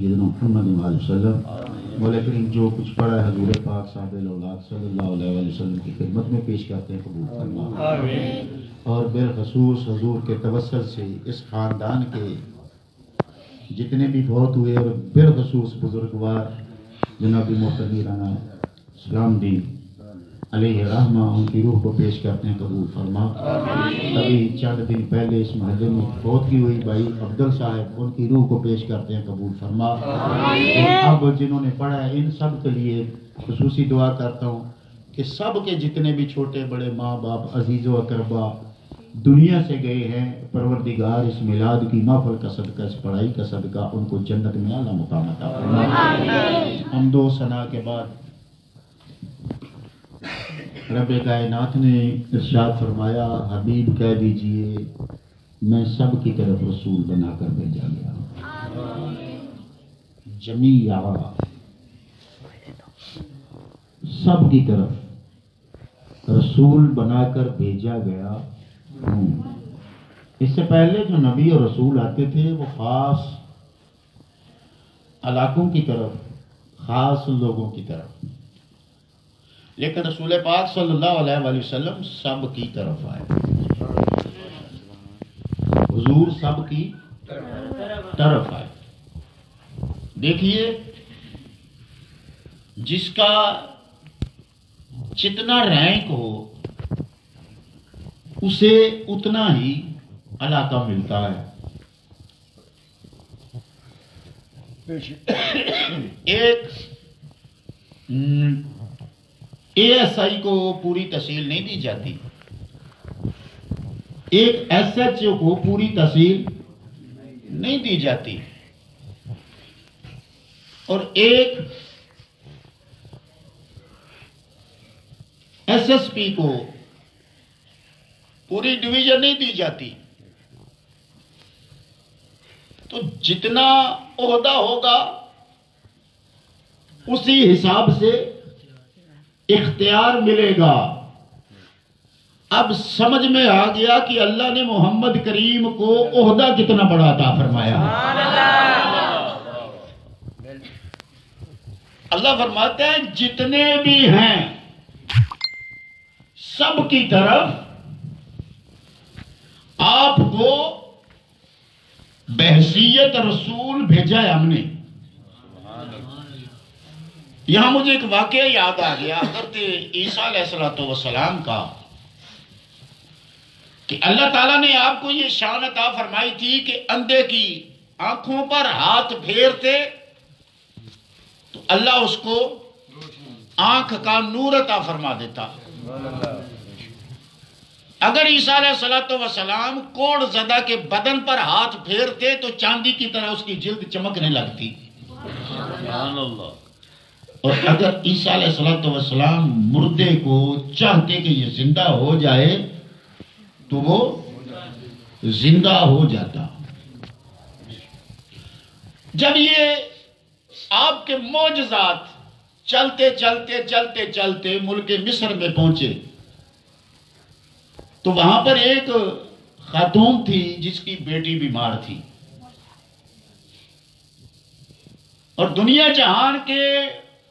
محمد علیہ وسلم مولا کریم جو کچھ پڑھا ہے حضور پاک صاحب الاولاد صلی اللہ علیہ وسلم کی خدمت میں پیش کرتے ہیں، قبول فرما، اور بالخصوص حضور کے توسل سے اس خاندان کے جتنے بھی فوت ہوئے اور بالخصوص بزرگوار جناب محترم رانا اسلام دین علیہ رحمہ ان کی روح کو پیش کرتے ہیں، قبول فرما۔ ابھی چند دن پہلے اس محلے میں فوت کی ہوئی بھائی عبدل صاحب، ان کی روح کو پیش کرتے ہیں، قبول فرما۔ اب جنہوں نے پڑھا ہے ان سب کے لیے خصوصی دعا کرتا ہوں کہ سب کے جتنے بھی چھوٹے بڑے ماں باپ عزیز و اقربا دنیا سے گئے ہیں، پروردگار اس میلاد کی محفل کا صدقہ، اس پڑھائی کا صدقہ ان کو جنت میں اعلیٰ مقام عطا فرمائے۔ حمد و ثنا کے بعد رب کائنات نے ارشاد فرمایا، حبیب کہہ دیجئے میں سب کی طرف رسول بنا کر بھیجا گیا، جمیع سب کی طرف رسول بنا کر بھیجا گیا ہوں۔ اس سے پہلے جو نبی اور رسول آتے تھے وہ خاص علاقوں کی طرف، خاص لوگوں کی طرف، لیکن رسول پاک صلی اللہ علیہ وسلم سب کی طرف آئے، حضور سب کی طرف آئے۔ دیکھیے جس کا جتنا رینک ہو اسے اتنا ہی علاقہ ملتا ہے۔ ایک اے ایس آئی کو پوری تحصیل نہیں دی جاتی، ایک ایس ایچ او کو پوری تحصیل نہیں دی جاتی، اور ایک ایس ایس پی کو پوری ڈویژن نہیں دی جاتی۔ تو جتنا عہدہ ہوگا اسی حساب سے اختیار ملے گا۔ اب سمجھ میں آ گیا کہ اللہ نے محمد کریم کو عہدہ کتنا بڑا عطا فرمایا۔ اللہ فرماتے ہیں جتنے بھی ہیں سب کی طرف آپ کو بحیثیت رسول بھیجا ہے ہم نے۔ یہاں مجھے ایک واقعہ یاد آ گیا حضرت عیسیٰ علیہ السلام کا، کہ اللہ تعالیٰ نے آپ کو یہ شان عطا فرمائی تھی کہ اندھے کی آنکھوں پر ہاتھ پھیرتے تو اللہ اس کو آنکھ کا نور عطا فرما دیتا۔ اگر عیسیٰ علیہ السلام کوڑ زدہ کے بدن پر ہاتھ پھیرتے تو چاندی کی طرح اس کی جلد چمکنے لگتی۔ سبحان اللہ۔ اور اگر عیسیٰ علیہ السلام مردے کو چاہتے کہ یہ زندہ ہو جائے تو وہ زندہ ہو جاتا۔ جب یہ آپ کے معجزات چلتے چلتے چلتے چلتے ملک مصر میں پہنچے تو وہاں پر ایک خاتون تھی جس کی بیٹی بیمار تھی، اور دنیا جہان کے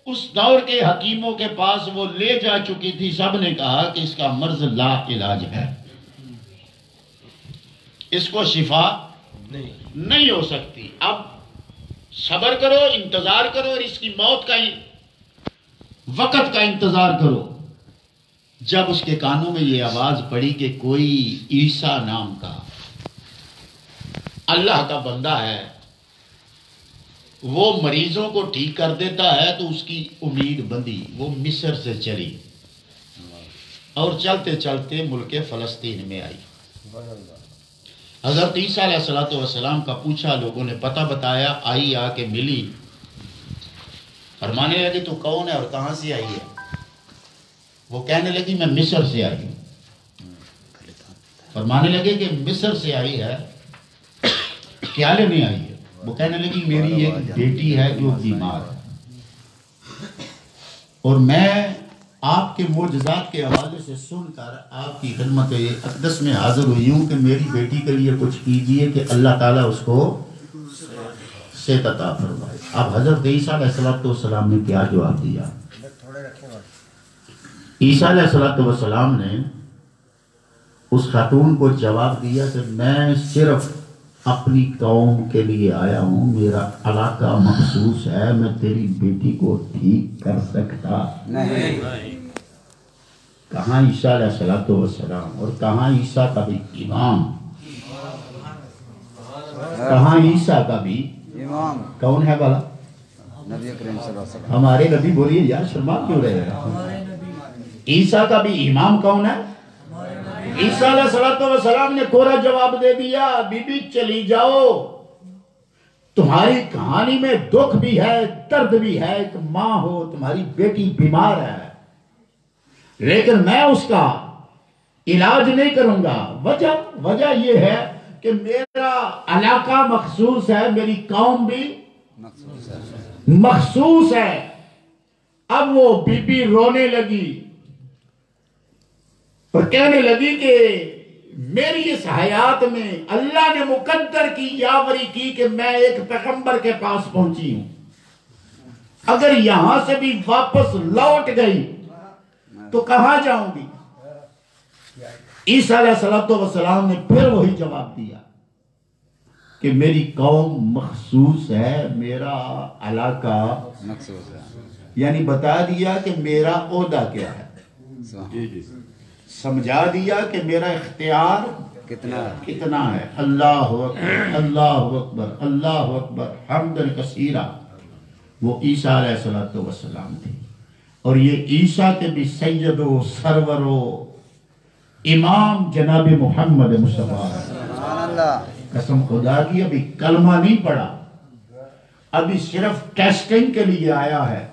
اس دور کے حکیموں کے پاس وہ لے جا چکی تھی، سب نے کہا کہ اس کا مرض لا علاج ہے، اس کو شفا نہیں ہو سکتی، اب صبر کرو، انتظار کرو، اور اس کی موت کا وقت کا انتظار کرو۔ جب اس کے کانوں میں یہ آواز پڑی کہ کوئی عیسیٰ نام کا اللہ کا بندہ ہے، وہ مریضوں کو ٹھیک کر دیتا ہے، تو اس کی امید بندی، وہ مصر سے چلی اور چلتے چلتے ملک فلسطین میں آئی۔ حضرت عیسیٰ علیہ السلام کا پوچھا، لوگوں نے پتہ بتایا، آئی، آ کے ملی، فرمانے لگی تو کون ہے اور کہاں سے آئی ہے؟ وہ کہنے لگی میں مصر سے آئی ہوں۔ فرمانے لگے کہ مصر سے آئی ہے، کیا لینے آئی ہے؟ وہ کہنے لگی میری ایک بیٹی ہے جو بیمار ہے، اور میں آپ کے معجزات کے حوالے سے سن کر آپ کی خدمت اقدس میں حاضر ہوئی ہوں کہ میری بیٹی کے لیے کچھ کیجئے کہ اللہ تعالیٰ اس کو شخصیت عطا فرمائے۔ اب حضرت عیسیٰ علیہ السلام نے کیا جواب دیا؟ عیسیٰ علیہ السلام نے اس خاتون کو جواب دیا کہ میں صرف اپنی قوم کے لیے آیا ہوں، میرا علاقہ مخصوص ہے، میں تیری بیٹی کو ٹھیک کر سکتا نہیں۔ کہاں عیسیٰ علیہ السلام اور کہاں عیسیٰ کا بھی امام، کہاں عیسیٰ کا بھی امام کون ہے بھلا؟ نبی کریم صلی اللہ علیہ وسلم، ہمارے نبی۔ بولیے یار شرما کیوں رہے ہیں؟ عیسیٰ کا بھی امام کون ہے؟ عیسیٰ علیہ السلام نے کوڑا جواب دے دیا، بی بی چلی جاؤ، تمہاری کہانی میں دکھ بھی ہے، درد بھی ہے، ایک ماں ہو، تمہاری بیٹی بیمار ہے، لیکن میں اس کا علاج نہیں کروں گا۔ وجہ یہ ہے کہ میرا علاقہ مخصوص ہے، میری قوم بھی مخصوص ہے۔ اب وہ بی بی رونے لگی اور کہنے لگی کہ میری اس حیات میں اللہ نے مقدر کی یاوری کی کہ میں ایک پیغمبر کے پاس پہنچی ہوں، اگر یہاں سے بھی واپس لوٹ گئی تو کہاں جاؤں گی؟ عیسیٰ علیہ السلام نے پھر وہی جواب دیا کہ میری قوم مخصوص ہے، میرا علاقہ مخصوص ہے، یعنی بتا دیا کہ میرا عہدہ کیا ہے، سمجھا دیا کہ میرا اختیار کتنا ہے۔ اللہ اکبر، اللہ اکبر، اللہ اکبر، حمدن کثیرا۔ وہ عیسیٰ علیہ السلام تھے، اور یہ عیسیٰ کے بھی سید و سرور و امام جناب محمد مصطفیٰ، قسم خدا کی ابھی کلمہ نہیں پڑھا، ابھی صرف ٹیسٹنگ کے لیے آیا ہے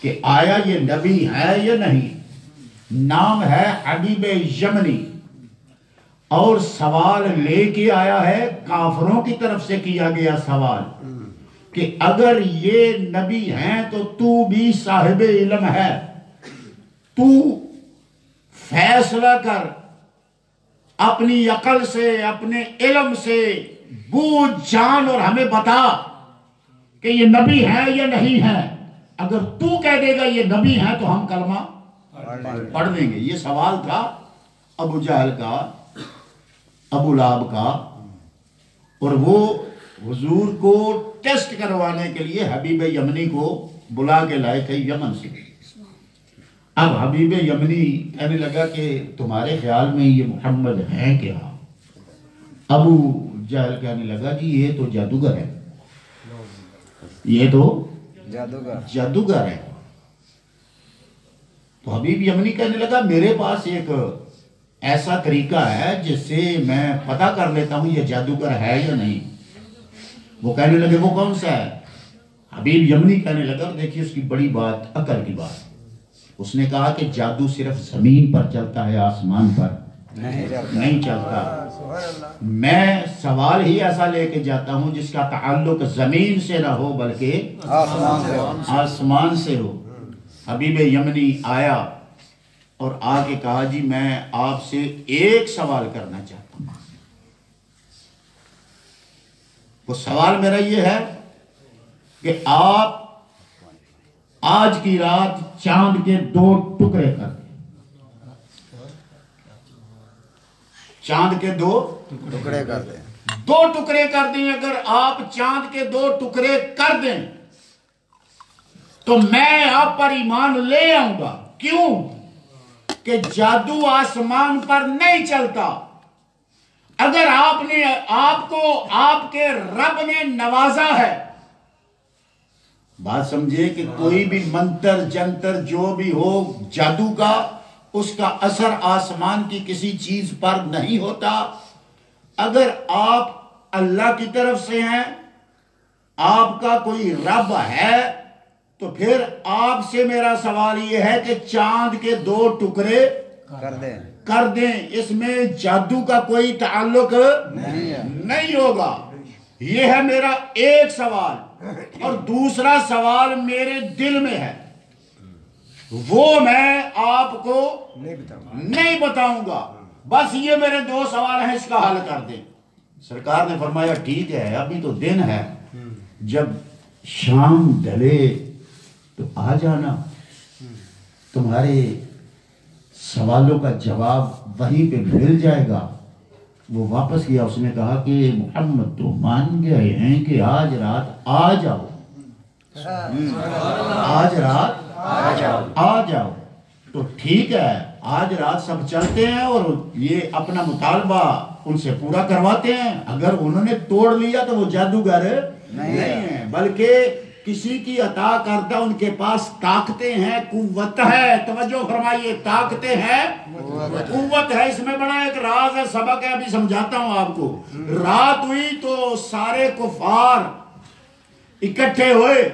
کہ آیا یہ نبی ہے یا نہیں۔ نام ہے حبیب یمنی، اور سوال لے کے آیا ہے، کافروں کی طرف سے کیا گیا سوال کہ اگر یہ نبی ہیں تو تو بھی صاحب علم ہے، تو فیصلہ کر اپنی عقل سے، اپنے علم سے، بوجھ جان اور ہمیں بتا کہ یہ نبی ہے یا نہیں ہے۔ اگر تو کہہ دے گا یہ نبی ہے تو ہم کلمہ پڑھ دیں گے۔ یہ سوال تھا ابو جہل کا، ابو لہب کا، اور وہ حضور کو ٹیسٹ کروانے کے لیے حبیب یمنی کو بلا کے لائے تھے یمن سے۔ اب حبیب یمنی کہنے لگا کہ تمہارے خیال میں یہ محمد ہیں کیا؟ ابو جہل کہنے لگا جی یہ تو جادوگر ہے، یہ تو جادوگر ہے۔ تو حبیب یمنی کہنے لگا میرے پاس ایک ایسا طریقہ ہے جس سے میں پتہ کر لیتا ہوں یہ جادوگر ہے یا نہیں۔ وہ کہنے لگے وہ کون سا ہے؟ حبیب یمنی کہنے لگا دیکھیے اس کی بڑی بات، عقل کی بات۔ اس نے کہا کہ جادو صرف زمین پر چلتا ہے، آسمان پر نہیں چلتا۔ میں سوال ہی ایسا لے کے جاتا ہوں جس کا تعلق زمین سے نہ ہو بلکہ آسمان سے ہو۔ حبیب یمنی آیا اور آ کے کہا جی میں آپ سے ایک سوال کرنا چاہتا ہوں۔ وہ سوال میرا یہ ہے کہ آپ آج کی رات چاند کے 2 ٹکڑے کر دیں، چاند کے 2 ٹکڑے کر دیں، 2 ٹکڑے کر دیں۔ اگر آپ چاند کے 2 ٹکڑے کر دیں تو میں آپ پر ایمان لے آؤں گا۔ کیوں؟ کہ جادو آسمان پر نہیں چلتا۔ اگر آپ کو آپ کے رب نے نوازا ہے، بات سمجھے کہ کوئی بھی منتر جنتر جو بھی ہو جادو کا، اس کا اثر آسمان کی کسی چیز پر نہیں ہوتا۔ اگر آپ اللہ کی طرف سے ہیں، آپ کا کوئی رب ہے، تو پھر آپ سے میرا سوال یہ ہے کہ چاند کے 2 ٹکڑے کر دیں۔ اس میں جادو کا کوئی تعلق نہیں ہوگا۔ یہ ہے میرا ایک سوال۔ اور دوسرا سوال میرے دل میں ہے، وہ میں آپ کو نہیں بتاؤں گا۔ بس یہ میرے 2 سوال ہیں، اس کا حل کر دیں۔ سرکار نے فرمایا ٹھیک ہے، ابھی تو دن ہے، جب شام ڈھلے تو آ جانا، تمہارے سوالوں کا جواب وہیں پہ مل جائے گا۔ وہ واپس گیا، اس نے کہا کہ محمد تو مان گئے ہیں کہ آج رات آ جاؤ، آج رات آ جاؤ۔ تو ٹھیک ہے، آج رات سب چلتے ہیں اور یہ اپنا مطالبہ ان سے پورا کرواتے ہیں۔ اگر انہوں نے توڑ لیا تو وہ جادوگر نہیں ہیں، بلکہ کسی کی عطا کردہ ان کے پاس طاقتیں ہیں، قوت ہے۔ توجہ فرمائیے، طاقتیں ہیں، قوت ہے۔ اس میں بڑا ایک راز ہے، سبق ہے، ابھی سمجھاتا ہوں آپ کو۔ رات ہوئی تو سارے کفار اکٹھے ہوئے،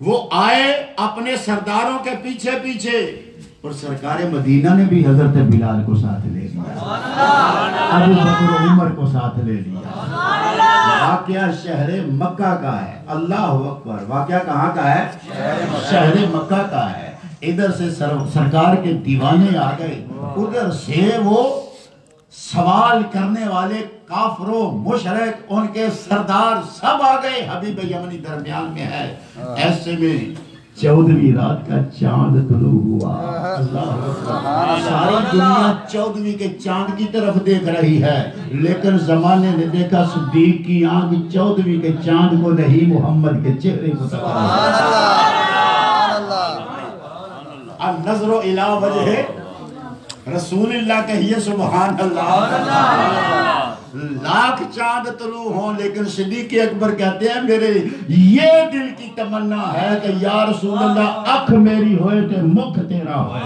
وہ آئے اپنے سرداروں کے پیچھے پیچھے، اور سرکار مدینہ نے بھی حضرت بلال کو ساتھ لے لیا، ابو بکر و عمر کو ساتھ لے لیا۔ واقعہ شہر مکہ کا ہے، اللہ اکبر۔ واقعہ کہاں کا ہے؟ شہر مکہ کا ہے۔ ادھر سے سرکار کے دیوانے آ گئے، ادھر سے وہ سوال کرنے والے کافروں، مشرک، ان کے سردار سب آ گئے۔ حبیب یمنی درمیان میں ہے۔ ایسے میں 14ویں رات کا چاند طلوع ہوا۔ اللہ اکبر۔ ساری دنیا 14ویں کے چاند کی طرف دیکھ رہی ہے، لیکن زمانے نے دیکھا صدیق کی آنکھ 14ویں کے چاند کو نہیں، محمد کے چہرے کو تکا۔ النظر الی وجہ رسول اللہ کہیے سبحان اللہ۔ لاکھ چاند طلوع ہوں، لیکن صدیق اکبر کہتے ہیں میرے یہ دل کی تمنا ہے کہ یا رسول اللہ اکھ میری ہوئے تے مکھ تیرا ہوئے۔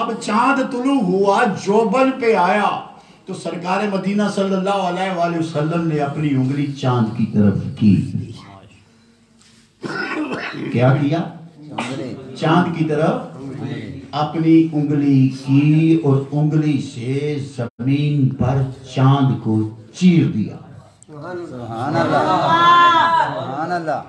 اب چاند طلوع ہوا، جوبن پہ آیا تو سرکار مدینہ صلی اللہ علیہ وآلہ وسلم نے اپنی انگلی چاند کی طرف کی۔ کیا کیا؟ چاند کی طرف اپنی انگلی کی، اور انگلی سے زمین پر چاند کو چیر دیا۔ سبحان اللہ، سبحان اللہ۔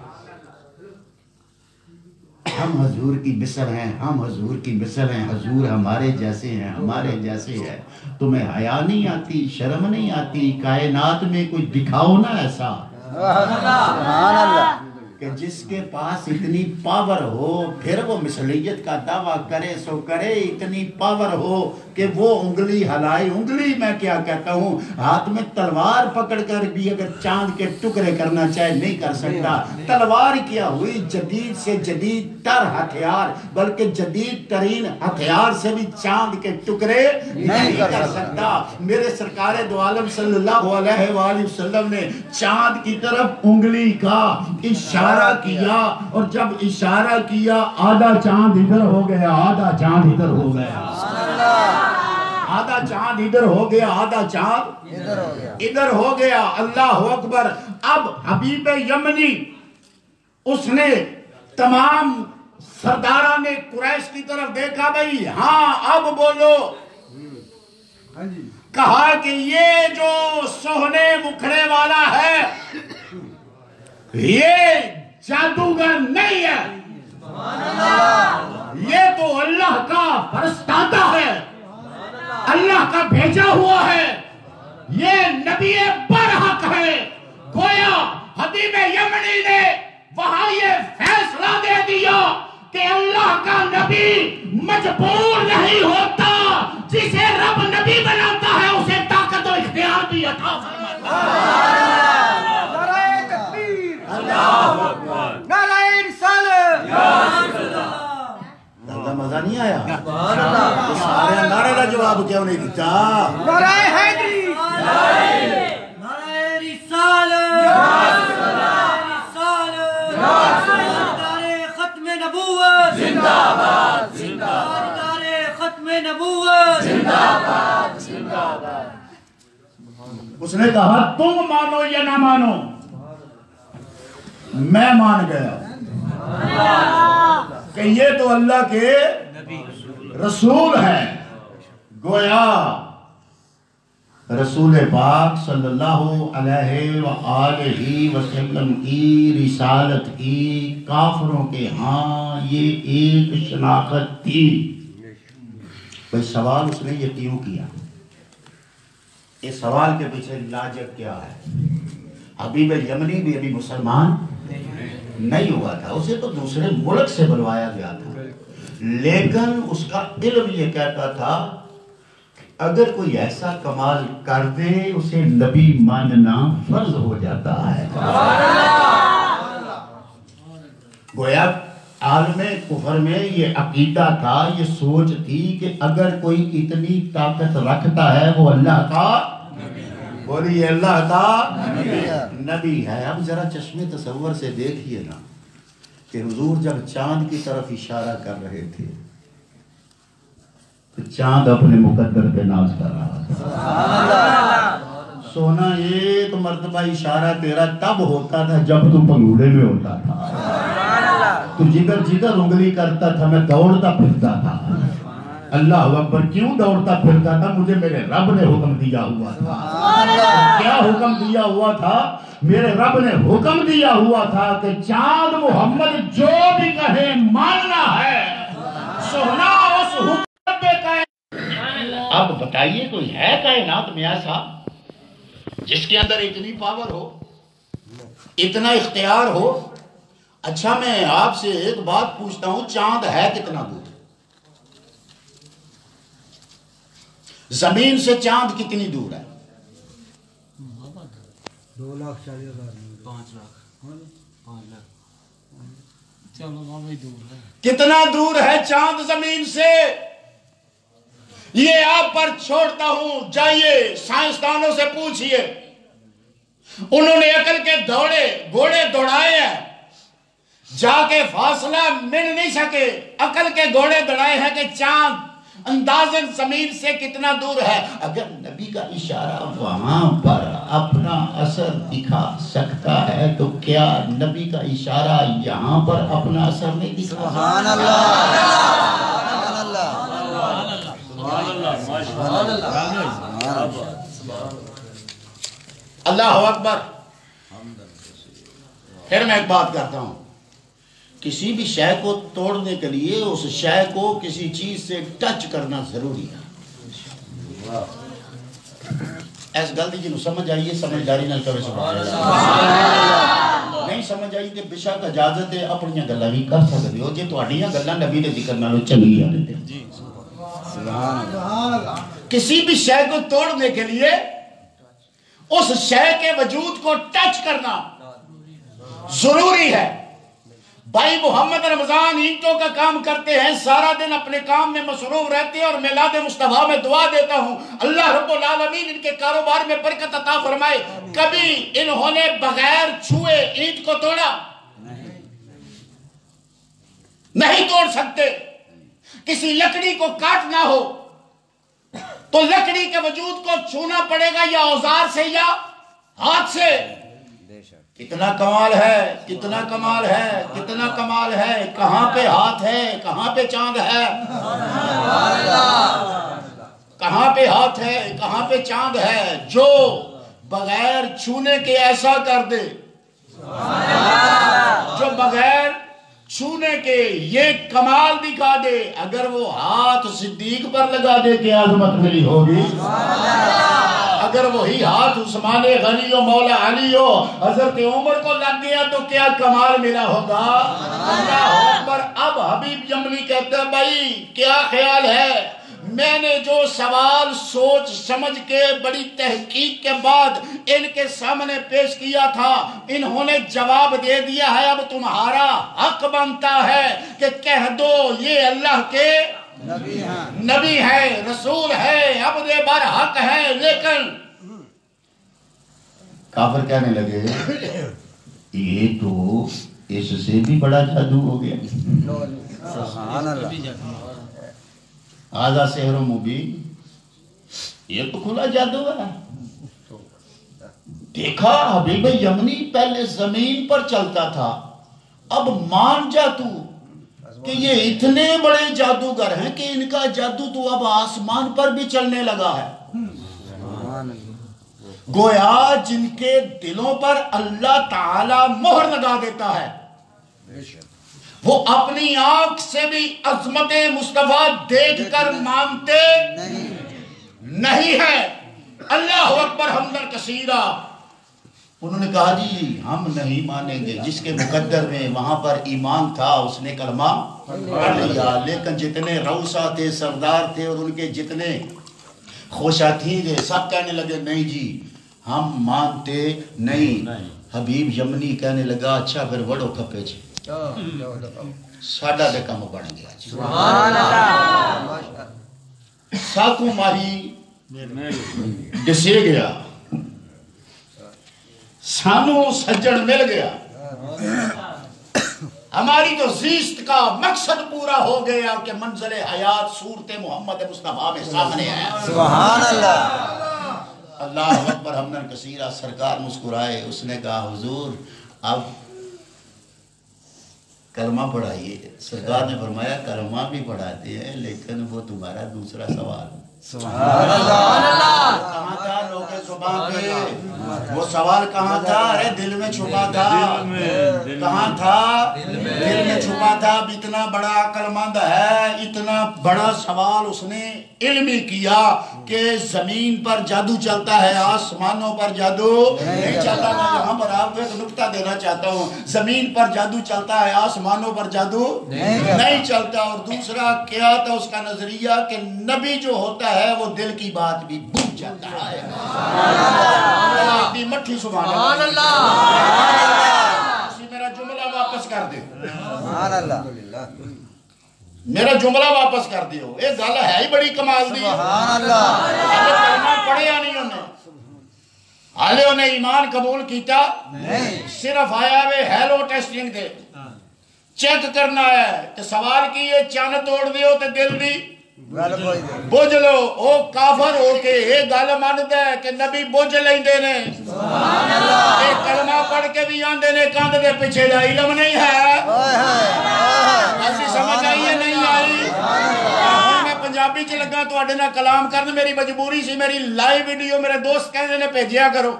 ہم حضور کی مثل ہیں، ہم حضور کی مثل ہیں، حضور ہمارے جیسے ہیں، ہمارے جیسے ہیں۔ تمہیں حیا نہیں آتی، شرم نہیں آتی؟ کائنات میں کوئی دکھاؤ نا ایسا، سبحان اللہ، کہ جس کے پاس اتنی پاور ہو، پھر وہ مثلیت کا دعویٰ کرے سو کرے، اتنی پاور ہو کہ وہ انگلی ہلائی۔ انگلی میں کیا کہتا ہوں، ہاتھ میں تلوار پکڑ کر بھی اگر چاند کے ٹکڑے کرنا چاہے نہیں کر سکتا۔ تلوار کیا ہوئی، جدید سے جدید تر ہتھیار، بلکہ جدید ترین ہتھیار سے بھی چاند کے ٹکڑے نہیں کر سکتا۔ میرے سرکار دو عالم صلی اللہ علیہ وآلہ وسلم نے چاند کی طرف انگلی کا اشارہ کیا، اور جب اشارہ کیا آدھا چاند ادھر ہو گیا، آدھا چاند ادھر ہو گیا، آدھا چاند ادھر ہو گیا، آدھا چاند ادھر ہو گیا۔ اللہ اکبر۔ اب حبیب یمنی اس نے تمام سرداران نے قریش کی طرف دیکھا، بھئی ہاں اب بولو۔ کہا کہ یہ جو سوہنے مکھڑے والا ہے یہ جادوگر نہیں ہے، یہ تو اللہ کا فرستادہ ہے، اللہ کا بھیجا ہوا ہے، یہ نبی برحق ہے۔ گویا حبیب یمنی نے وہاں یہ فیصلہ دے دیا کہ اللہ کا نبی مجبور نہیں ہوتا، جسے رب نبی بناتا ہے اسے طاقت و اختیار بھی عطا فرماتا ہے۔ نعرہ رسالت، اللہ مزہ نہیں آیا؟ سارے نعرے کا جواب کیوں نہیں دیتا؟ نعرہ حیدری، نعرہ رسالت، ختم نبوت زندہ باد، ختم نبوت زندہ باد۔ اس نے کہا تم مانو یا نہ مانو، میں مان گیا کہ یہ تو اللہ کے رسول ہے۔ گویا رسول پاک صلی اللہ علیہ وآلہ وسلم کی رسالت کی کافروں کے ہاں یہ ایک شناخت تھی۔ بھئی سوال اس نے یہ کیوں کیا؟ اس سوال کے پیچھے لاجک کیا ہے؟ حبیب یمنی بھی ابھی مسلمان نہیں ہوا تھا، اسے تو دوسرے ملک سے بلوایا گیا تھا، لیکن اس کا علم یہ کہتا تھا اگر کوئی ایسا کمال کر دے اسے نبی ماننا فرض ہو جاتا ہے۔ گویا عالم کفر میں یہ عقیدہ تھا، یہ سوچ تھی کہ اگر کوئی اتنی طاقت رکھتا ہے وہ اللہ کا بولیے اللہ کا نبی ہے۔ اب ذرا چشم تصور سے دیکھیے نا کہ حضور جب چاند کی طرف اشارہ کر رہے تھے تو چاند اپنے مقدر پہ ناز کر رہا تھا۔ سونا ایک مرتبہ اشارہ تیرا تب ہوتا تھا جب تو پنگوڑے میں ہوتا تھا، تو جگر جگر انگلی کرتا تھا، میں دوڑتا پھرتا تھا۔ اللہ اکبر، کیوں دوڑتا پھرتا تھا؟ مجھے میرے رب نے حکم دیا ہوا تھا۔ کیا حکم دیا ہوا تھا؟ میرے رب نے حکم دیا ہوا تھا کہ چاند محمد جو بھی کہے ماننا ہے، سونا اس حکم پہ کہے۔ اب بتائیے کوئی ہے کائنات میں ایسا جس کے اندر اتنی پاور ہو، اتنا اختیار ہو؟ اچھا میں آپ سے ایک بات پوچھتا ہوں، چاند ہے کتنا دور؟ زمین سے چاند کتنی دور ہے؟ 2,40,000 کتنا دور ہے چاند زمین سے؟ یہ آپ پر چھوڑتا ہوں، جائیے سائنسدانوں سے پوچھئے، انہوں نے عقل کے گھوڑے دوڑائے ہیں، جا کے فاصلہ مل نہیں سکے، عقل کے گھوڑے دوڑائے ہیں کہ چاند اندازن زمین سے کتنا دور ہے۔ اگر نبی کا اشارہ وہاں پر اپنا اثر دکھا سکتا ہے تو کیا نبی کا اشارہ یہاں پر اپنا اثر نہیں دکھا؟ سبحان اللہ اکبر۔ پھر میں ایک بات کرتا ہوں، کسی بھی شے کو توڑنے کے لیے اس شے کو کسی چیز سے ٹچ کرنا ضروری ہے۔ ایس گل جی سمجھ آئیے، سمجھداری نہ کرے سبحان اللہ، نہیں سمجھ آئی کہ بشک اجازت ہے اپنی گلاں بھی کر سکتے ہو جے تہاڈیاں گلاں نبی دے ذکر نالوں چنگیاں نے۔ کسی بھی شے کو توڑنے کے لیے اس شے کے وجود کو ٹچ کرنا ضروری ہے۔ بھائی محمد رمضان اینٹوں کا کام کرتے ہیں، سارا دن اپنے کام میں مصروف رہتے ہیں، اور میلاد مصطفیٰ میں دعا دیتا ہوں اللہ رب العالمین ان کے کاروبار میں برکت عطا فرمائے۔ کبھی انہوں نے بغیر چھوئے اینٹ کو توڑا؟ نہیں توڑ سکتے۔ کسی لکڑی کو کاٹنا ہو تو لکڑی کے وجود کو چھونا پڑے گا، یا اوزار سے یا ہاتھ سے۔ کتنا کمال ہے، کتنا کمال ہے، کتنا کمال ہے۔ کہاں پہ ہاتھ ہے، کہاں پہ چاند ہے؟ کہاں پہ ہاتھ ہے، کہاں پہ چاند ہے؟ جو بغیر چھونے کے ایسا کر دے، جو بغیر چھونے کے یہ کمال دکھا دے، اگر وہ ہاتھ صدیق پر لگا دے کہ عظمت ملی ہوگی؟ اگر وہی ہاتھ عثمان غنی و مولا علی و حضرت عمر کو لگ گیا تو کیا کمال ملا ہوگا؟ اللہ اکبر۔ اب حبیب یمنی کہتے ہیں بھائی کیا خیال ہے؟ میں نے جو سوال سوچ سمجھ کے بڑی تحقیق کے بعد ان کے سامنے پیش کیا تھا، انہوں نے جواب دے دیا ہے۔ اب تمہارا حق بنتا ہے کہ کہہ دو یہ اللہ کے نبی ہے، رسول ہے، عبد بر حق ہے۔ لیکن کافر کہنے لگے یہ تو اس سے بھی بڑا جادو ہو گیا۔ سبحان اللہ، آزا سحر و مبین، یہ تو کھلا جادو ہے۔ دیکھا حبیب یمنی پہلے زمین پر چلتا تھا، اب مان جا تو کہ یہ اتنے بڑے جادوگر ہیں کہ ان کا جادو تو اب آسمان پر بھی چلنے لگا ہے۔ گویا جن کے دلوں پر اللہ تعالی مہر لگا دیتا ہے وہ اپنی آنکھ سے بھی عظمت مصطفیٰ دیکھ کر مانتے نہیں ہے۔ اللہ اکبر حمدن کثیرہ۔ انہوں نے کہا جی ہم نہیں مانیں گے، جس کے مقدر میں وہاں پر ایمان تھا اس نے کلمہ پڑھ لیا، لیکن جتنے روسا تھے، سردار تھے، اور ان کے جتنے خوشاتین تھے، سب کہنے لگے نہیں جی ہم مانتے نہیں۔ حبیب یمنی کہنے لگا اچھا پھر وڑو کھپے جی، ساڈا دے کم بن گیا جی، ساکو ماری ڈسے گیا، سانو سجن مل گیا، ہماری تو زیست کا مقصد پورا ہو گیا کہ منزل حیات صورت محمد مصطفیٰ میں سامنے ہے۔ سبحان اللہ، اللہ اکبر حمدن کثیرہ۔ سرکار مسکرائے، اس نے کہا حضور اب کلمہ پڑھائیے۔ سرکار نے فرمایا کلمہ بھی پڑھاتے ہیں لیکن وہ تمہارا دوسرا سوال سبحان اللہ، کہاں تھا لوگ زبان پہ، وہ سوال کہاں تھا؟ ارے دل میں چھپا تھا، کہاں تھا؟ دل میں چھپا تھا۔ اب اتنا بڑا عقل مند ہے، اتنا بڑا سوال اس نے علمی کیا کہ زمین پر جادو چلتا ہے، آسمانوں پر جادو نہیں چلتا۔ میں یہاں پر آپ کو ایک نکتہ دینا چاہتا ہوں، زمین پر جادو چلتا ہے، آسمانوں پر جادو نہیں چلتا۔ اور دوسرا کیا تھا اس کا نظریہ کہ نبی جو ہوتا ہے وہ دل کی بات بھی بھول جاتا ہے۔ مٹھی سبحان اللہ۔ میرا جملہ واپس کر دے، سبحان اللہ، میرا جملہ واپس کر دیو، یہ گل ہے ہی بڑی کمال دی۔ سبحان اللہ، کلمہ پڑھیا نہیں انہیں، حالے انہیں ایمان قبول کیتا صرف آیا وے ہیلو ٹیسٹنگ دے، چیک کرنا ہے کہ سوال کی یہ چن توڑ دیو تے دل دی بوجھ لو۔ او کافر ہو کے یہ گل مانتا ہے کہ نبی بوجھ لیندے نے، یہ کلمہ پڑھ کے بھی آندے نے کاندھ دے پیچھے دا علم نہیں ہے۔ ایسی سمجھ آئی ہے نہیں آئی؟ میں پنجابی چ لگا تواڈے نال کلام کرن، میری مجبوری سی، میری لائیو ویڈیو میرے دوست کہندے نے بھیجیا کرو،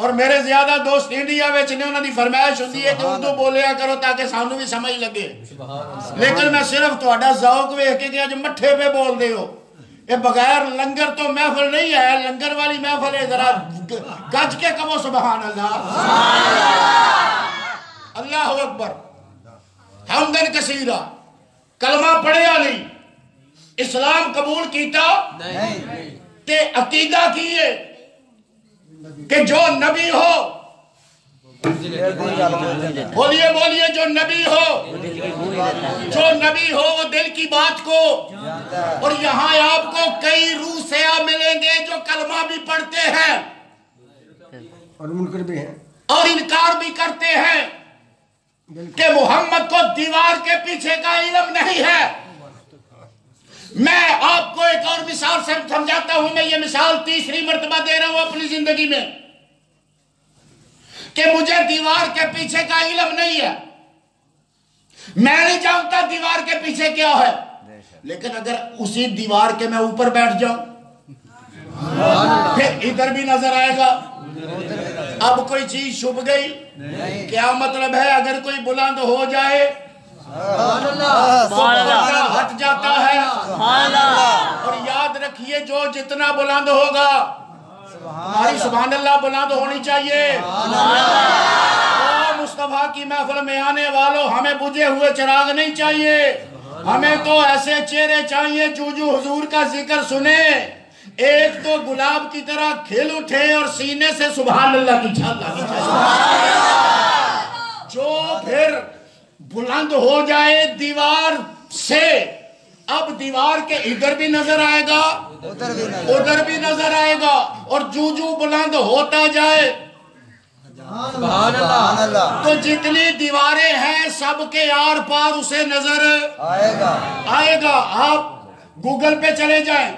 اور میرے زیادہ دوست انڈیا وچ نے، انہاں دی فرمائش ہوندی ہے کہ اردو بولیا کرو تاکہ سانو بھی سمجھ لگے، لیکن میں صرف تہاڈا ذوق ویکھ کے کہ اج مٹھے پہ بول دے ہو، یہ بغیر لنگر تو محفل نہیں ہے، لنگر والی محفل ہے، ذرا گج کے کہو سبحان اللہ، اللہ اکبر حمدن کثیرہ۔ کلمہ پڑھیا نہیں، اسلام قبول کیتا تے عقیدہ کیے کہ جو نبی ہو، بولیے بولیے، جو نبی ہو، جو نبی ہو وہ دل کی بات کو، اور یہاں آپ کو کئی روح سیاہ ملیں گے جو کلمہ بھی پڑھتے ہیں اور منکر بھی ہیں اور انکار بھی کرتے ہیں کہ محمد کو دیوار کے پیچھے کا علم نہیں ہے۔ میں آپ کو ایک اور مثال سے سمجھاتا ہوں، میں یہ مثال تیسری مرتبہ دے رہا ہوں اپنی زندگی میں، کہ مجھے دیوار کے پیچھے کا علم نہیں ہے، میں نہیں جانتا دیوار کے پیچھے کیا ہے، لیکن اگر اسی دیوار کے میں اوپر بیٹھ جاؤں پھر ادھر بھی نظر آئے گا۔ اب کوئی چیز چھپ گئی، کیا مطلب ہے؟ اگر کوئی بلند ہو جائے پردہ ہٹ جاتا ہے، اور یاد رکھیے جو جتنا بلند ہوگا، ہماری سبحان اللہ بلند ہونی چاہیے۔ مصطفیٰ کی محفل میں آنے والوں، ہمیں بجھے ہوئے چراغ نہیں چاہیے، ہمیں تو ایسے چہرے چاہیے جو حضور کا ذکر سنے، ایک تو گلاب کی طرح کھل اٹھے اور سینے سے سبحان اللہ کی چھال لگی جائے، جو پھر بلند ہو جائے دیوار سے، اب دیوار کے ادھر بھی نظر آئے گا ادھر بھی نظر آئے گا، اور جو بلند ہوتا جائے سبحان اللہ، تو جتنی دیواریں ہیں سب کے آر پار اسے نظر آئے گا۔ آپ گوگل پہ چلے جائیں،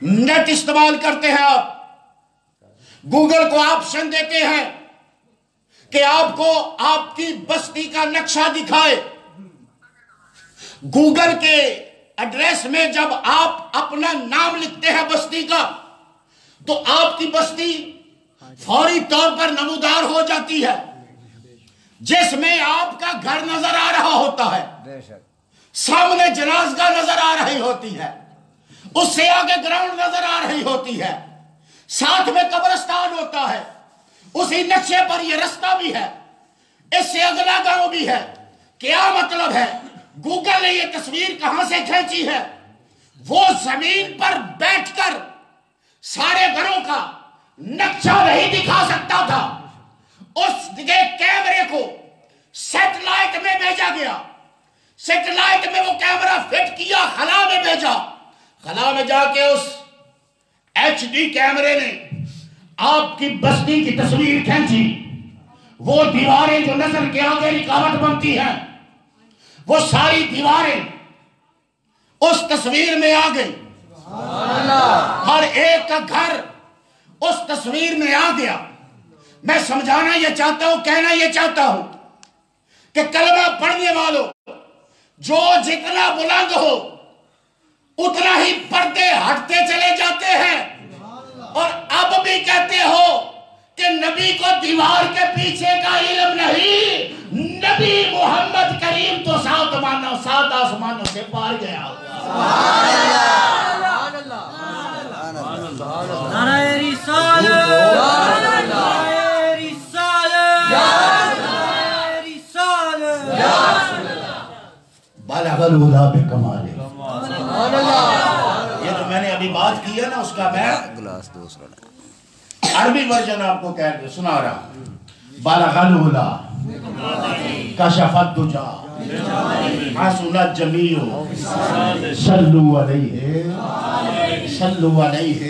نیٹ استعمال کرتے ہیں، آپ گوگل کو آپشن دیتے ہیں کہ آپ کو آپ کی بستی کا نقشہ دکھائے۔ گوگل کے ایڈریس میں جب آپ اپنا نام لکھتے ہیں بستی کا، تو آپ کی بستی فوری طور پر نمودار ہو جاتی ہے، جس میں آپ کا گھر نظر آ رہا ہوتا ہے، سامنے جنازگاہ نظر آ رہی ہوتی ہے، اس سے آگے گراؤنڈ نظر آ رہی ہوتی ہے، ساتھ میں قبرستان ہوتا ہے، اسی نقشے پر یہ رستہ بھی ہے، اس سے اگلا گاؤں بھی ہے۔ کیا مطلب ہے؟ گوگل نے یہ تصویر کہاں سے کھینچی ہے؟ وہ زمین پر بیٹھ کر سارے گھروں کا نقشہ نہیں دکھا سکتا تھا، اس کیمرے کو سیٹلائٹ میں بھیجا گیا، سیٹلائٹ میں وہ کیمرہ فٹ کیا، خلا میں بھیجا، خلا میں جا کے اس ایچ ڈی کیمرے نے آپ کی بستی کی تصویر کھینچی۔ وہ دیواریں جو نظر کے آگے رکاوٹ بنتی ہیں، وہ ساری دیواریں اس تصویر میں آ گئی، ہر ایک کا گھر اس تصویر میں آ گیا۔ میں سمجھانا یہ چاہتا ہوں، کہنا یہ چاہتا ہوں کہ کلمہ پڑھنے والوں جو جتنا بلند ہو اتنا ہی پردے ہٹتے چلے جاتے ہیں، اور اب بھی کہتے ہو کہ نبی کو دیوار کے پیچھے کا علم نہیں، نبی محمد کریم تو سات آسمانوں سے پار گیا ہوا۔ نعرہ رسالت، نعرہ رسالت، نعرہ رسالت، بلغ الہدا بکمالہ۔ یہ جو میں نے ابھی بات کی ہے نا، اس کا میں عربی ورژن آپ کو کہہ کے سنا رہا ہوں۔ بلغ الہدا کشف الدجا حسن الجمیع صلو علیہ صلو علیہ۔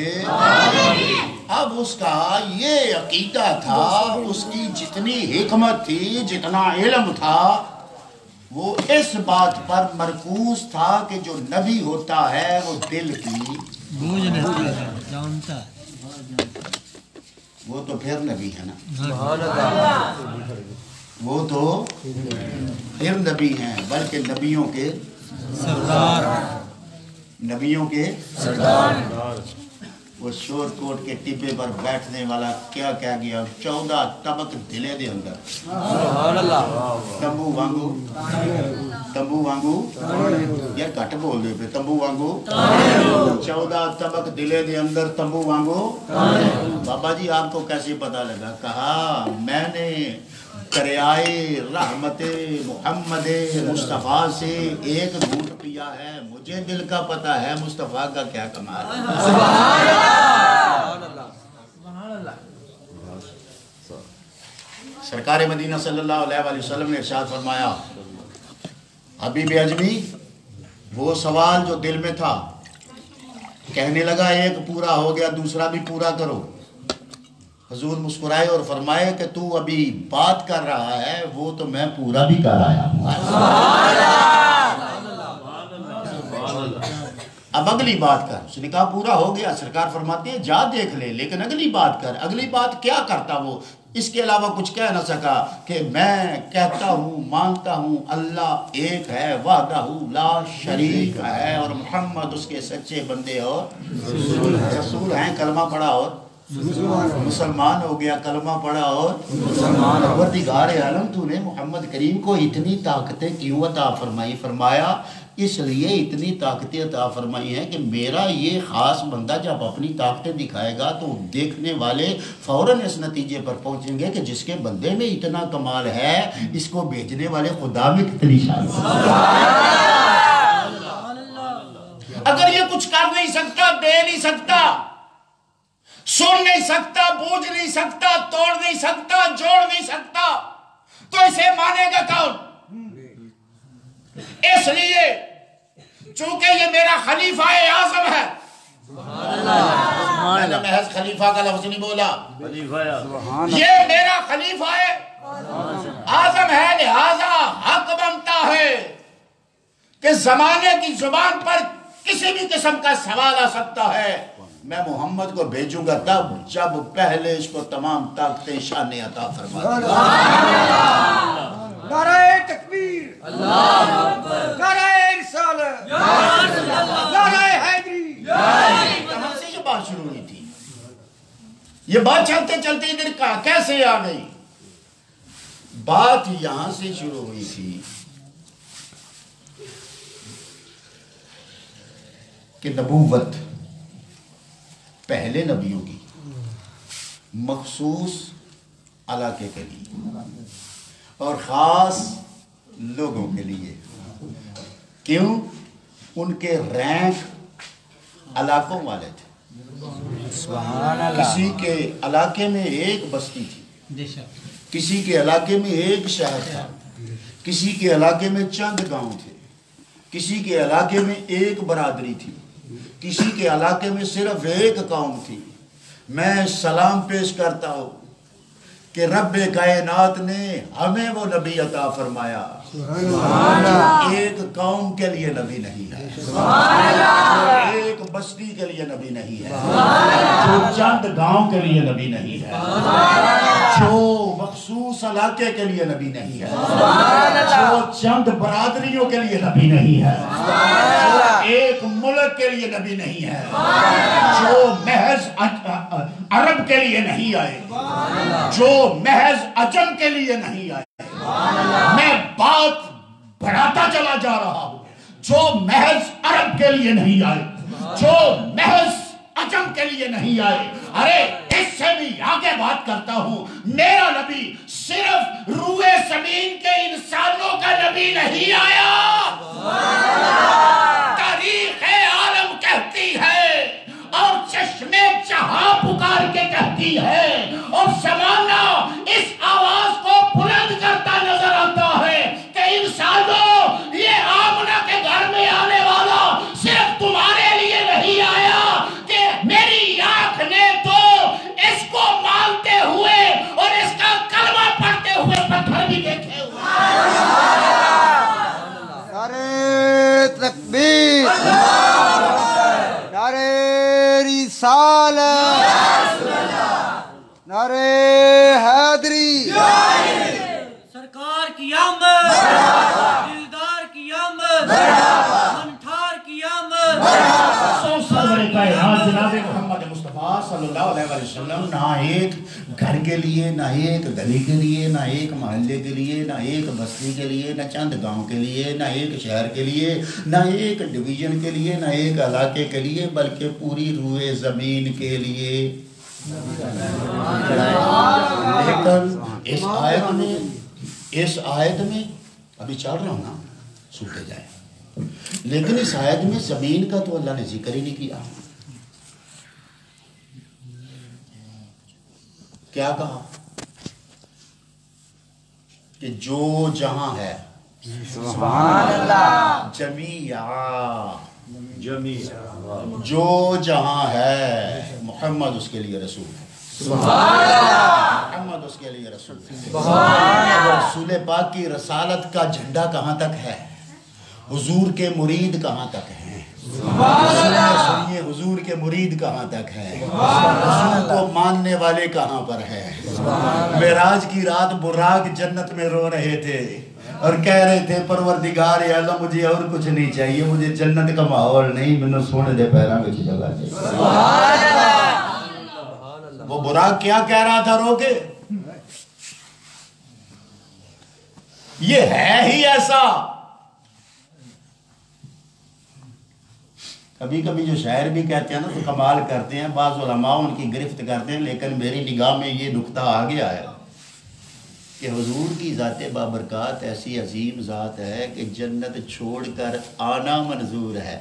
اب اس کا یہ عقیدہ تھا، اس کی جتنی حکمت تھی، جتنا علم تھا، وہ اس بات پر مرکوز تھا کہ جو نبی ہوتا ہے وہ دل کی وہ تو پھر نبی ہے نا، وہ تو پھر نبی ہیں، بلکہ نبیوں کے سردار، نبیوں کے سردار۔ وہ شور کوٹ کے ٹپے پر بیٹھنے والا کیا کہہ گیا، 14 طبق دلے دے اندر تمبو وانگو، تمبو وانگو، یار کٹ بول دے پہ، تمبو وانگو 14 طبق دلے دے اندر تمبو وانگو۔ بابا جی آپ کو کیسے پتا لگا؟ کہا میں نے دریائے رحمت محمد مصطفیٰ سے ایک گھونٹ پیا ہے، مجھے دل کا پتا ہے مصطفیٰ کا کیا کمال ہے۔ سرکار مدینہ صلی اللہ علیہ وسلم نے ارشاد فرمایا، حبیب اجمی وہ سوال جو دل میں تھا، کہنے لگا ایک پورا ہو گیا، دوسرا بھی پورا کرو۔ حضور مسکرائے اور فرمائے کہ تو ابھی بات کر رہا ہے، وہ تو میں پورا بھی کر آیا ہوں۔ اب اگلی بات کر۔ اس نے کہا پورا ہو گیا۔ سرکار فرماتے ہیں جا دیکھ لے، لیکن اگلی بات کر۔ اگلی بات کیا کرتا وہ؟ اس کے علاوہ کچھ کہہ نہ سکا کہ میں کہتا ہوں، مانتا ہوں اللہ ایک ہے، وحدہ لا شریک ہے، اور محمد اس کے سچے بندے اور رسول ہیں۔ کلمہ پڑھا اور مسلمان ہو گیا، کلمہ پڑھا اور مسلمان۔ پروردگار عالم تو نے محمد کریم کو اتنی طاقتیں کیوں عطا فرمائی؟ فرمایا اس لیے اتنی طاقتیں عطا فرمائی ہیں کہ میرا یہ خاص بندہ جب اپنی طاقتیں دکھائے گا تو دیکھنے والے فوراً اس نتیجے پر پہنچیں گے کہ جس کے بندے میں اتنا کمال ہے، اس کو بھیجنے والے خدا میں کتنی شان ہے۔ اگر یہ کچھ کر نہیں سکتا، دے نہیں سکتا، سن نہیں سکتا، بوجھ نہیں سکتا، توڑ نہیں سکتا، جوڑ نہیں سکتا، تو اسے مانے گا کون؟ اس لیے چونکہ یہ میرا خلیفہ اعظم ہے، میں نے محض خلیفہ کا لفظ نہیں بولا، یہ میرا خلیفہ اعظم ہے، لہذا حق بنتا ہے کہ زمانے کی زبان پر کسی بھی قسم کا سوال آ سکتا ہے، میں محمد کو بھیجوں گا تب جب پہلے اس کو تمام طاقتیں شانیں عطا فرما دیں۔ نعرہ تکبیر، نعرہ رسالت، نعرہ حیدری۔ کہاں سے یہ بات شروع ہوئی تھی؟ یہ بات چلتے چلتے ادھر کیسے آ گئی؟ بات یہاں سے شروع ہوئی تھی کہ نبوت پہلے نبیوں کی مخصوص علاقے کے لیے اور خاص لوگوں کے لیے. کیوں؟ ان کے رینک علاقوں والے تھے. کسی کے علاقے میں ایک بستی تھی, کسی کے علاقے میں ایک شہر تھا, کسی کے علاقے میں چند گاؤں تھے, کسی کے علاقے میں ایک برادری تھی, کسی کے علاقے میں صرف ایک قوم تھی. میں سلام پیش کرتا ہوں کہ رب کائنات نے ہمیں وہ نبی عطا فرمایا جو ایک قوم کے لیے نبی نہیں ہے, ایک بستی کے لیے نبی نہیں ہے, جو چند گاؤں کے لیے نبی نہیں ہے, جو مخصوص علاقے کے لیے نبی نہیں ہے, جو چند برادریوں کے لیے نبی نہیں ہے, جو ایک ملک کے لیے نبی نہیں ہے, جو محض عرب کے لیے نہیں آئے, جو محض عجم کے لیے نہیں آئے. میں بات بڑھاتا چلا جا رہا ہوں. جو محض عرب کے لیے نہیں آئے, جو محض عجم کے لیے نہیں آئے. ارے اس سے بھی آگے بات کرتا ہوں, میرا نبی صرف روئے زمین کے انسانوں کا نبی نہیں آیا. تاریخ عالم کہتی ہے اور چشمے جہاں پکار کے کہتی ہے اور زمانہ اس آواز کو بلند کرتا نظر آتا ہے کہ انسانوں, یہ آمنہ کے گھر میں آنے والا صرف تمہارے لیے نہیں آیا کہ میری آنکھ نے تو اس کو مانتے ہوئے اور اس کا کلمہ پڑھتے ہوئے پتھر بھی دیکھے ہوئے. نعرہ تکبیر, نعرہ رسالت, نعرہ حیدری, سرکار کی آمد, دلدار کی آمد, منٹھار کی آمد. سرور کائنات جناب محمد مصطفیٰ صلی اللہ علیہ وسلم نہ ایک گھر کے لیے, نہ ایک گلی کے لیے, نہ ایک محلے کے لیے, نہ ایک بستی کے لیے, نہ چند گاؤں کے لیے, نہ ایک شہر کے لیے, نہ ایک ڈویژن کے لیے, نہ ایک علاقے کے لیے, بلکہ پوری روئے زمین کے لیے. لیکن اس آیت میں ابھی چل رہا ہوں نا, سنتے جائیں, لیکن اس آیت میں زمین کا تو اللہ نے ذکر ہی نہیں کیا. کیا کہا کہ جو جہاں ہے سبحان اللہ, جو جہاں ہے محمد اس کے لیے رسول ہے. محمد اس کے لیے رسول ہے. رسول پاک کی رسالت کا جھنڈا کہاں تک ہے, حضور کے مرید کہاں تک ہیں, سنیے حضور کے مرید کہاں تک ہے, حضور کو ماننے والے کہاں پر ہے. معراج کی رات براق جنت میں رو رہے تھے اور کہہ رہے تھے پروردگار یا اللہ مجھے اور کچھ نہیں چاہیے, مجھے جنت کا ماحول نہیں, میں نے سونے دے پیروں میں جگہ چاہیے. وہ براق کیا کہہ رہا تھا رو کے, یہ ہے ہی ایسا. کبھی کبھی جو شاعر بھی کہتے ہیں نا تو کمال کرتے ہیں, بعض علماء ان کی گرفت کرتے ہیں, لیکن میری نگاہ میں یہ نقطہ آ گیا ہے کہ حضور کی ذات بابرکات ایسی عظیم ذات ہے کہ جنت چھوڑ کر آنا منظور ہے.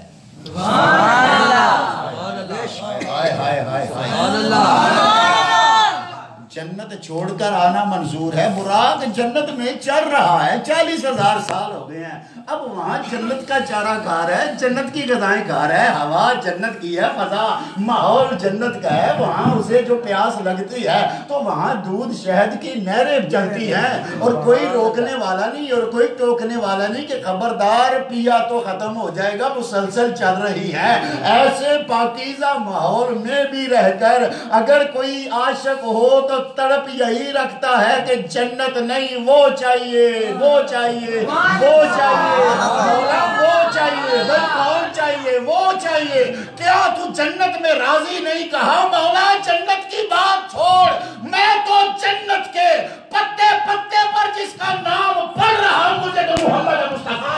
جنت چھوڑ کر آنا منظور ہے. براق جنت میں چل رہا ہے, 40,000 سال ہو گئے ہیں. اب وہاں جنت کا چارہ کار ہے, جنت کی غذائیں کار ہے, ہوا جنت کی ہے, فضا ماحول جنت کا ہے. وہاں اسے جو پیاس لگتی ہے تو وہاں دودھ شہد کی نہریں چلتی ہیں اور کوئی روکنے والا نہیں اور کوئی ٹوکنے والا نہیں کہ خبردار پیا تو ختم ہو جائے گا, مسلسل چل رہی ہے. ایسے پاکیزہ ماحول میں بھی رہ کر اگر کوئی عاشق ہو تو تڑپ یہی رکھتا ہے کہ جنت نہیں, وہ چاہیے, وہ چاہیے, وہ چاہیے, مولا وہ چاہیے, بھائی کون چاہیے, وہ چاہیے. کیا تو جنت میں راضی نہیں کہا مولا جنت کی بات چھوڑ, میں تو جنت کے پتے پتے پر جس کا نام پڑھ رہا ہوں مجھے تو محمد مصطفیٰ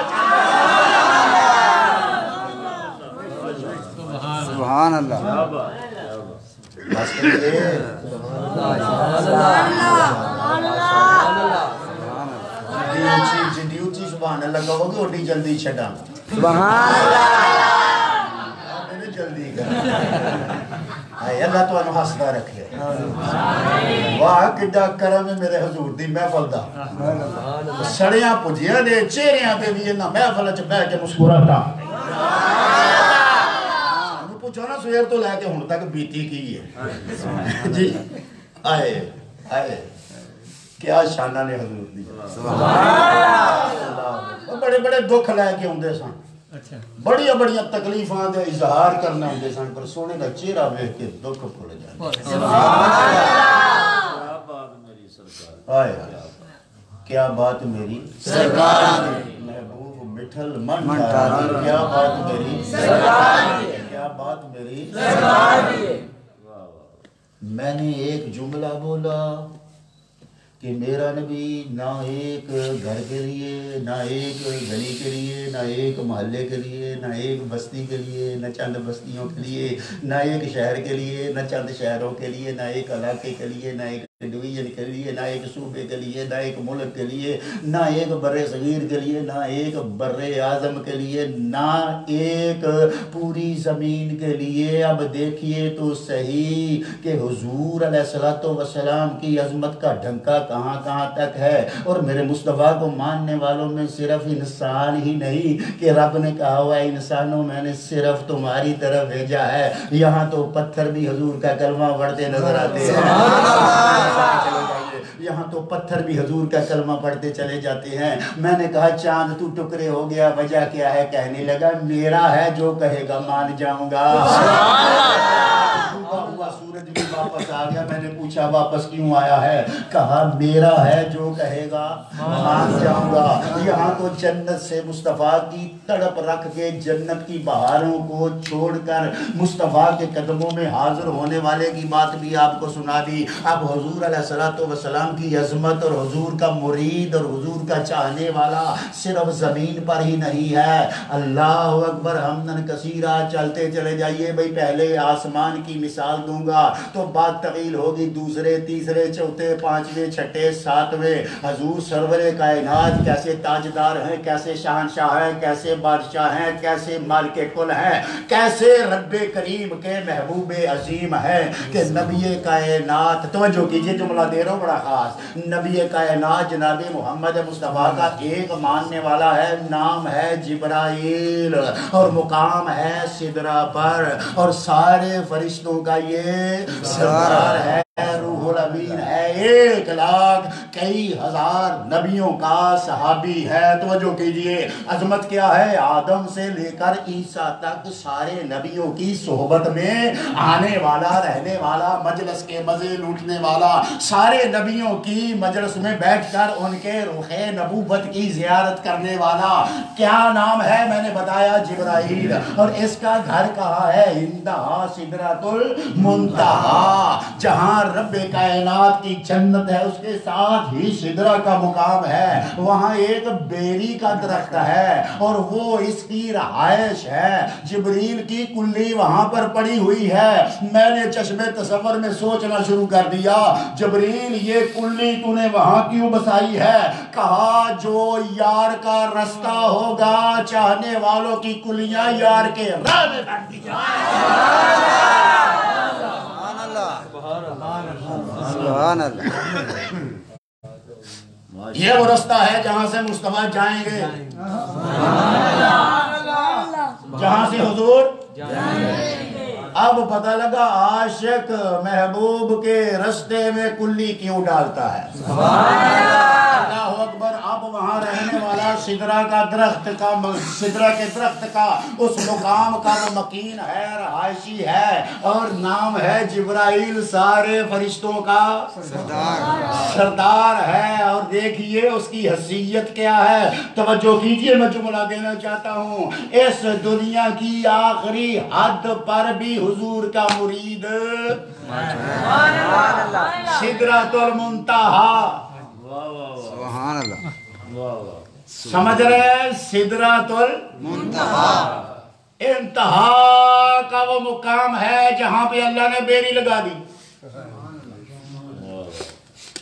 سبحان اللہ. بس سبحان اللہ کہو گے اڈی جلدی چھڑا سبحان اللہ میرے جلدی کر اے اللہ تو انو ہستا رکھے واہ کڈا کرم میرے حضور دی محفل دا سڑیاں پجیاں دے چہریاں تے بھی انہاں محفل وچ بیٹھ کے مسکراتا انو پوچھو نا سویر تو لے کے ہن تک بیتی کی ہے جی آئے آئے کیا شانہ نے حضور دی بڑے بڑے دکھ لے کے ہوندے سن بڑی بڑی تکلیفاں دے اظہار کرنا ہوندے سن پر سونے دا چہرہ ویکھ کے دکھ بھول جاندے آئے کیا بات میری سرکار محبوب مٹھل من ٹھاری کیا بات میری سرکار کیا بات میری سرکار میں نے ایک جملہ بولا کہ میرا نبی نہ ایک گھر کے لیے نہ ایک گلی کے لیے نہ ایک محلے کے لیے نہ ایک بستی کے لیے نہ چند بستیوں کے لیے نہ ایک شہر کے لیے نہ چند شہروں کے لیے نہ ایک علاقے کے لیے نہ ایک ڈویژن کے لیے نہ ایک صوبے کے لیے نہ ایک ملک کے لیے نہ ایک بر صغیر کے لیے نہ ایک بر اعظم کے لیے نہ ایک پوری زمین کے لیے اب دیکھیے تو صحیح کہ حضور علیہ الصلوۃ والسلام کی عظمت کا ڈھنکا کہاں کہاں تک ہے اور میرے مصطفیٰ کو ماننے والوں میں صرف انسان ہی نہیں کہ رب نے کہا ہوا ہے انسانوں میں نے صرف تمہاری طرف بھیجا ہے یہاں تو پتھر بھی حضور کا کلمہ پڑھتے نظر آتے ہیں یہاں تو پتھر بھی حضور کا کلمہ پڑھتے چلے جاتے ہیں میں نے کہا چاند تو ٹکڑے ہو گیا وجہ کیا ہے کہنے لگا میرا ہے جو کہے گا مان جاؤں گا ہوا سورج بھی واپس آ گیا میں نے پوچھا واپس کیوں آیا ہے کہا میرا ہے جو کہے گا مان جاؤں گا یہاں تو جنت سے مصطفیٰ کی تڑپ رکھ کے جنت کی بہاروں کو چھوڑ کر مصطفیٰ کے قدموں میں حاضر ہونے والے کی بات بھی آپ کو سنا دی اب حضور علیہ الصلوۃ والسلام کی عظمت اور حضور کا مرید اور حضور کا چاہنے والا صرف زمین پر ہی نہیں ہے اللہ اکبر حمدن کثیرہ چلتے چلے جائیے بھئی پہلے آسمان کی مثال دوں گا تو بات طویل ہوگی دوسرے تیسرے چوتھے پانچویں چھٹے ساتویں حضور سرور کائنات کیسے تاجدار ہیں کیسے شہنشاہ ہیں کیسے بادشاہ ہیں کیسے مالک کل ہیں کیسے رب کریم کے محبوب عظیم ہیں کہ نبی کائنات توجہ کیجئے جملہ دے رہا ہوں بڑا خاص نبی کائنات جناب محمد مصطفیٰ کا ایک ماننے والا ہے نام ہے جبرائیل اور مقام ہے سدرہ پر اور سارے فرشتوں کا یہ سردار ہے روح الامین ہے 1,00,000 کئی ہزار نبیوں کا صحابی ہے توجہ کیجئے عظمت کیا ہے آدم سے لے کر عیسیٰ تک سارے نبیوں کی صحبت میں آنے والا رہنے والا مجلس کے مزے لوٹنے والا سارے نبیوں کی مجلس میں بیٹھ کر ان کے رخ نبوت کی زیارت کرنے والا کیا نام ہے میں نے بتایا جبرائیل اور اس کا گھر کہاں ہے انتہا سدرۃ المنتہا جہاں رب کائنات کی جنت ہے اس کے ساتھ ہی سدرہ کا مقام ہے وہاں ایک بیری کا درخت ہے اور وہ اس کی رہائش ہے جبریل کی کلی وہاں پر پڑی ہوئی ہے میں نے چشم تصور میں سوچنا شروع کر دیا جبریل یہ کلی تو نے وہاں کیوں بسائی ہے کہا جو یار کا رستہ ہوگا چاہنے والوں کی کلیاں یار کے راہ میں بن دی سبحان اللہ یہ وہ رستہ ہے جہاں سے مصطفیٰ جائیں گے جہاں سے حضور اب پتہ لگا عاشق محبوب کے رستے میں کلی کیوں ڈالتا ہے اللہ اکبر اب وہاں رہنے والا سدرہ کا درخت کا سدرہ کے درخت کا اس مقام کا وہ مکین ہے رہائشی ہے اور نام ہے جبرائیل سارے فرشتوں کا سردار ہے اور دیکھیے اس کی حیثیت کیا ہے توجہ کیجئے میں جملہ دینا چاہتا ہوں اس دنیا کی آخری حد پر بھی حضور کا مرید سدرۃ المنتہا سبحان اللہ سمجھ رہے سدرۃ المنتہا انتہا کا وہ مقام ہے جہاں پہ اللہ نے بیری لگا دی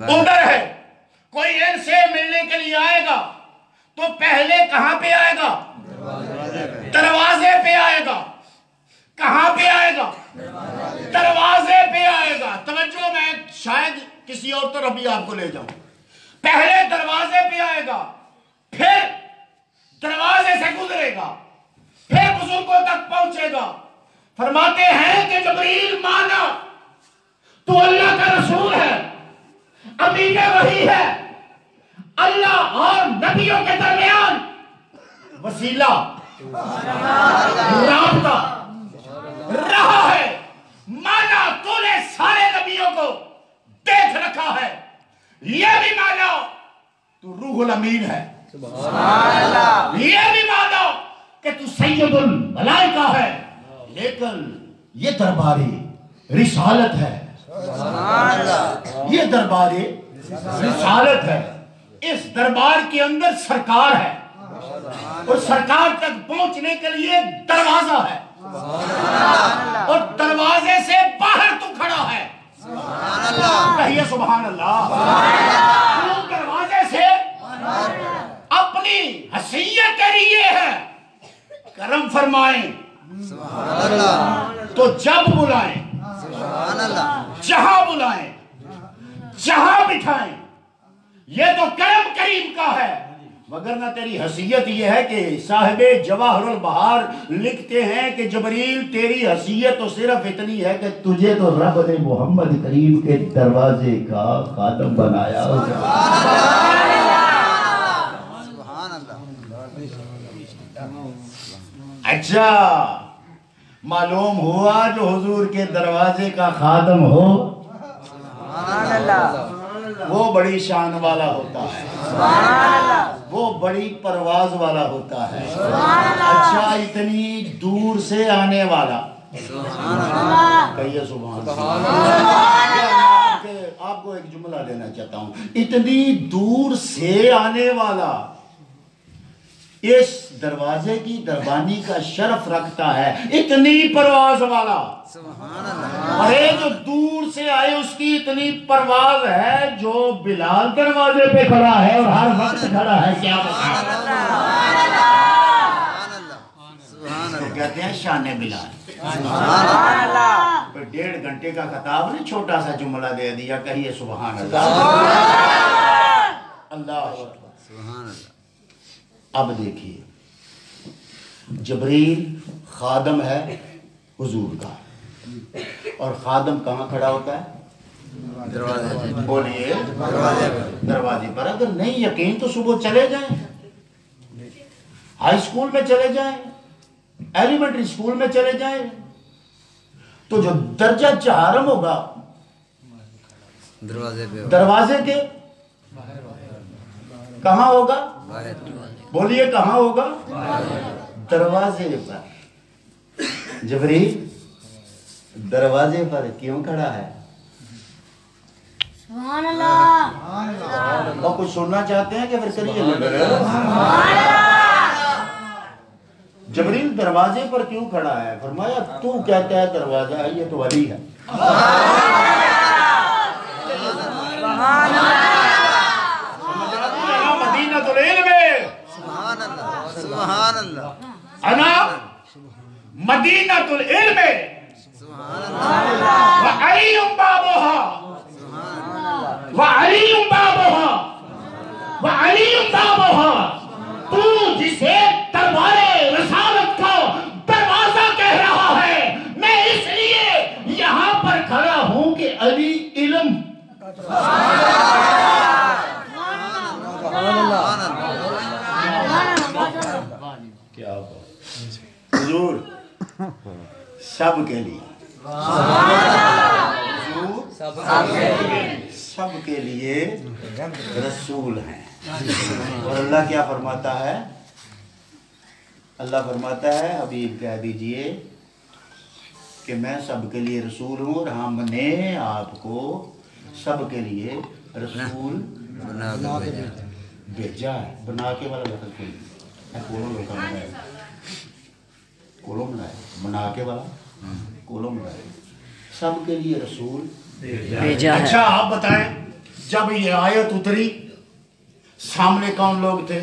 ادھر ہے. کوئی ان سے ملنے کے لیے آئے گا تو پہلے کہاں پہ آئے گا؟ دروازے پہ آئے گا. کہاں پہ آئے گا؟ دروازے پہ آئے گا. توجہ، میں شاید کسی اور طرف بھی آپ کو لے جاؤں. پہلے دروازے پہ آئے گا، پھر دروازے سے گزرے گا، پھر بزرگوں تک پہنچے گا. فرماتے ہیں کہ جبریل مانا تو اللہ کا رسول ہے، امین وحی ہے، اللہ اور نبیوں کے درمیان وسیلہ رابطہ رہا ہے. مانا تو نے سارے نبیوں کو دیکھ رکھا ہے. یہ بھی مانا تو روح الامین ہے. یہ بھی مانا کہ تو سید الملائکہ ہے. لیکن یہ درباری رسالت ہے. یہ درباری رسالت ہے. اس دربار کے اندر سرکار ہے اور سرکار تک پہنچنے کے لیے دروازہ ہے اور دروازے سے باہر تو کھڑا ہے. کہیے سبحان اللہ. دروازے سے اپنی حیثیت کے لیے ہے. کرم فرمائیں تو جب بلائیں، جہاں بلائیں، جہاں بٹھائیں، یہ تو کرم کریم کا ہے. مگر نہ تیری حیثیت یہ ہے کہ صاحب جواہر البہار لکھتے ہیں کہ جبریل تیری حیثیت تو صرف اتنی ہے کہ تجھے تو رب نے محمد کریم کے دروازے کا خادم بنایا. اچھا، معلوم ہوا جو حضور کے دروازے کا خادم ہو وہ بڑی شان والا ہوتا ہے، وہ بڑی پرواز والا ہوتا ہے. اچھا، اتنی دور سے آنے والا. کہیے سبحان اللہ. آپ کو ایک جملہ دینا چاہتا ہوں. اتنی دور سے آنے والا اس دروازے کی دربانی کا شرف رکھتا ہے. اتنی پرواز والا. ارے جو دور سے آئے اس کی اتنی پرواز ہے جو بلال دروازے پہ کھڑا ہے اور ہر وقت کھڑا ہے. کیا تو کہتے ہیں شان بلال. 1.5 گھنٹے کا خطاب نے چھوٹا سا جملہ دے دیا. کہیے سبحان اللہ. اللہ سبحان اللہ. اب دیکھیے، جبریل خادم ہے حضور کا، اور خادم کہاں کھڑا ہوتا ہے؟ دروازے. بولیے دروازے پر. اگر نہیں یقین تو صبح چلے جائیں، ہائی اسکول میں چلے جائیں، ایلیمنٹری اسکول میں چلے جائیں، تو جو درجہ چہارم ہوگا دروازے کے کہاں ہوگا؟ بولیے کہاں ہوگا؟ دروازے پر. جبریل دروازے پر کیوں کھڑا ہے؟ سبحان اللہ. اور کچھ سننا چاہتے ہیں کہ پھر کریے. جبریل دروازے پر کیوں کھڑا ہے؟ فرمایا تو کہتا ہے دروازہ ہے، یہ تو ولی ہے. مدینہ العلم سبحان اللہ. انا مدینہ العلم وعلی بابها وعلی بابها وعلی بابها. تو جسے دربار رسالت کا دروازہ کہہ رہا ہے، میں اس لیے یہاں پر کھڑا ہوں کہ علی علم. کیا حضور سب کے لیے، سب کے لیے رسول ہیں. اور اللہ کیا فرماتا ہے؟ اللہ فرماتا ہے حبیب کہہ دیجئے کہ میں سب کے لیے رسول ہوں، اور ہم نے آپ کو سب کے لیے رسول بھیجا ہے. بنا کے والا لفظ کوئی کولم بنایا، بنا کے والا کولم بنایا. سب کے لیے رسول بھیجا ہے. اچھا آپ بتائیں جب یہ آیت اتری سامنے کون لوگ تھے؟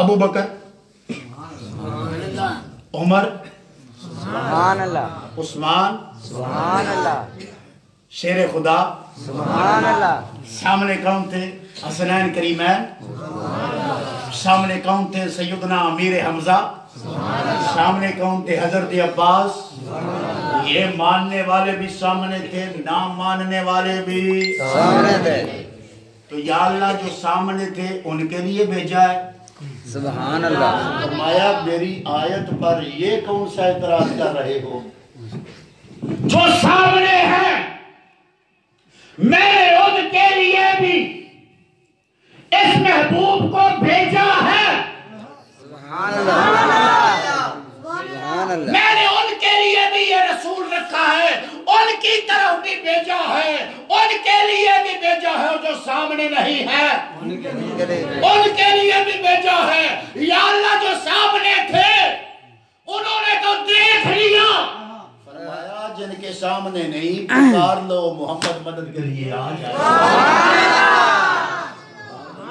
ابو بکر، عمر، سبحان اللہ، عثمان، سبحان اللہ، شیر خدا، سبحان اللہ، سامنے کون تھے؟ حسنین کریمین، سامنے کون تھے؟ سیدنا امیر حمزہ، سامنے کون تھے؟ حضرت عباس۔ یہ ماننے والے بھی سامنے تھے، نہ ماننے والے بھی سامنے تھے۔ تو یا اللہ جو سامنے تھے ان کے لیے بھیجا ہے۔ سبحان اللہ۔ فرمایا میری آیت پر یہ کون سا اعتراض کر رہے ہو؟ جو سامنے ہیں میں نے ان کے لیے بھی اس محبوب کو بھیجا ہے۔ سبحان اللہ، سبحان اللہ، میں نے ان کے لیے بھی یہ رسول رکھا ہے، ان کی طرف بھی بھیجا ہے، ان کے لیے بھی بھیجا ہے، جو سامنے نہیں ہے ان کے لیے بھی بھیجا ہے۔ یا اللہ جو سامنے تھے انہوں نے تو دیکھ لیا، فرمایا جن کے سامنے نہیں پکار لو محمد مدد کے لیے آ جائے۔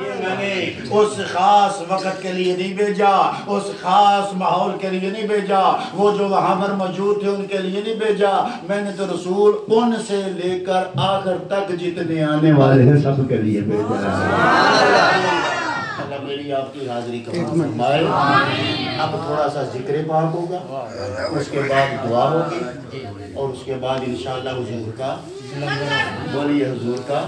یہ میں نے اس خاص وقت کے لیے نہیں بھیجا، اس خاص ماحول کے لیے نہیں بھیجا، وہ جو وہاں پر موجود تھے ان کے لیے نہیں بھیجا، میں نے تو رسول ان سے لے کر آخر تک جتنے آنے والے ہیں سب کے لیے بھیجا ہے۔ اللہ میری آپ کی حاضری قبول فرمائے۔ اب تھوڑا سا ذکر پاک ہوگا، اس کے بعد دعا ہوگی، اور اس کے بعد انشاءاللہ حضور کا بولیے حضور کا